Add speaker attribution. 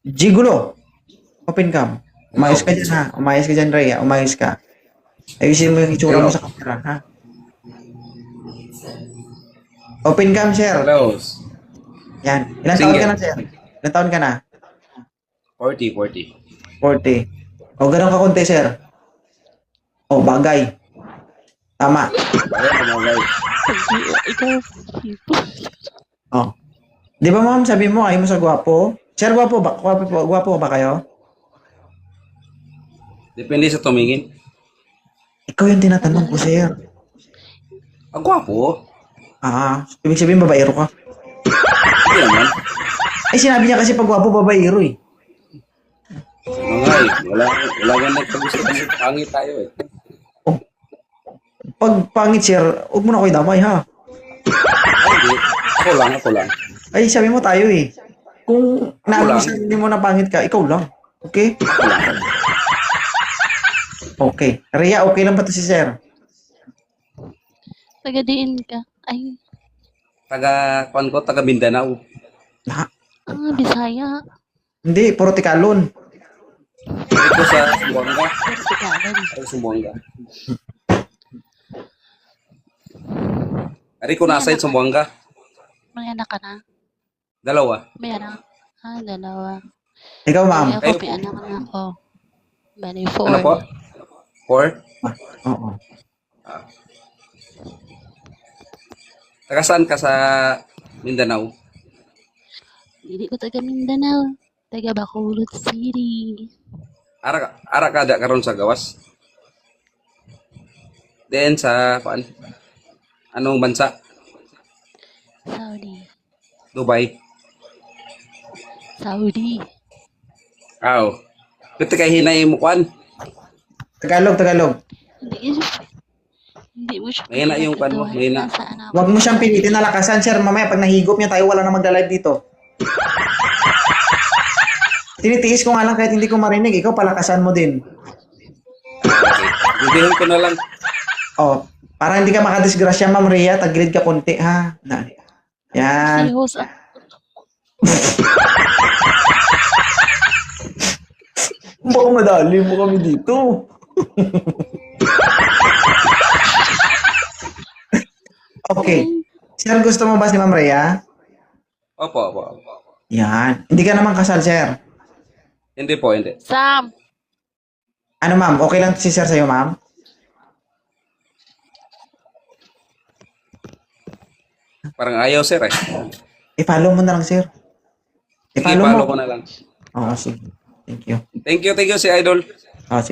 Speaker 1: Gigulo. Open cam.
Speaker 2: Hello.
Speaker 1: Umayos ka dyan ha. Umayos ka dyan, Rhea. Umayos ka. Ayusin mo yung itsura mo
Speaker 2: Hello.
Speaker 1: sa camera, ha? Open cam, sir.
Speaker 2: Hello.
Speaker 1: Yan. Ilang taon ka
Speaker 2: Single.
Speaker 1: na, sir? Ilang taon ka na?
Speaker 2: 40.
Speaker 1: 40. O, ganun ka konti, sir. O, bagay. Tama.
Speaker 2: Ayan, tumagay.
Speaker 3: Ikaw,
Speaker 1: O. Di ba, ma'am, sabi mo, ayaw mo sa gwapo? Sir, gwapo ba? Gwapo ba kayo?
Speaker 2: Depende sa tumingin.
Speaker 1: Ikaw yung tinatanong ko, sir.
Speaker 2: Ang gwapo.
Speaker 1: Ibig sabihin, babaero ka.
Speaker 2: Hindi naman.
Speaker 1: Eh, sinabi niya kasi pag gwapo, babaero eh.
Speaker 2: Mga eh. Wala nga nagkagusto kasi pangit tayo eh.
Speaker 1: Pag pangit, sir, huwag mo na ko'y damay, ha?
Speaker 2: Ay, hindi. Ako lang.
Speaker 1: Ay, sabi mo tayo eh. Kung
Speaker 2: lang.
Speaker 1: namin mo na pangit ka, ikaw lang. Okay?
Speaker 2: Ako lang.
Speaker 1: Okay. Rhea, okay lang ba to si sir?
Speaker 3: tagadiin ka. Ay,
Speaker 2: Taga Mindanao.
Speaker 1: Na,
Speaker 3: Bisaya.
Speaker 1: hindi, puro tikalon.
Speaker 2: Ito sa Sumbuanga.
Speaker 3: Vertikalan.
Speaker 2: Sa Sumbuanga. Ari ko nasa Sumbuanga.
Speaker 3: May anak ka na?
Speaker 2: Dalawa.
Speaker 3: May anak? Dalawa.
Speaker 1: Ikaw, ma'am.
Speaker 3: Ay, ako,
Speaker 2: Kayo
Speaker 3: may
Speaker 2: po.
Speaker 3: anak na ako. Bali,
Speaker 2: Ano
Speaker 3: 4.
Speaker 2: po? 4?
Speaker 1: Oo.
Speaker 2: Taga saan ka sa Mindanao?
Speaker 3: Hindi ko taga Mindanao. Taga Bacolod City.
Speaker 2: Ara ka da karon sa gawas. Then sa paan? Anong bansa?
Speaker 3: Saudi.
Speaker 2: Dubai.
Speaker 3: Saudi.
Speaker 2: Aw. Kuti kay hinay mo kwan.
Speaker 1: Tagalog.
Speaker 3: Hindi mo siya
Speaker 2: Mahina yung kwan mo, mahina.
Speaker 3: Nasaan ako?
Speaker 1: Huwag mo siyang pilitin na lakasan, sir. Mamaya, pag nahigop niya tayo, wala na magla-live dito. Tinitiis ko nga lang kahit hindi ko marinig. Ikaw, palakasan mo din.
Speaker 2: Okay. Hindi ko na lang.
Speaker 1: Oh, para hindi ka makadisgrasya, ma'am Rhea, tagilid ka konti, ha? Yan.
Speaker 3: Si host,
Speaker 1: Baka madali mo kami dito. Okay. Sir, gusto mo ba si Ma'am Rhea?
Speaker 2: Opo.
Speaker 1: Yan. Hindi ka naman kasal, sir.
Speaker 2: Hindi po, hindi.
Speaker 3: Sam!
Speaker 1: Ano, ma'am? Okay lang si sir sa'yo, ma'am?
Speaker 2: Parang ayaw sir eh.
Speaker 1: I-follow mo na lang, sir.
Speaker 2: Sige,
Speaker 1: I-follow mo.
Speaker 2: follow ko na lang.
Speaker 1: Oo, sige. Thank you.
Speaker 2: Thank you si Idol.
Speaker 1: Oo, sige.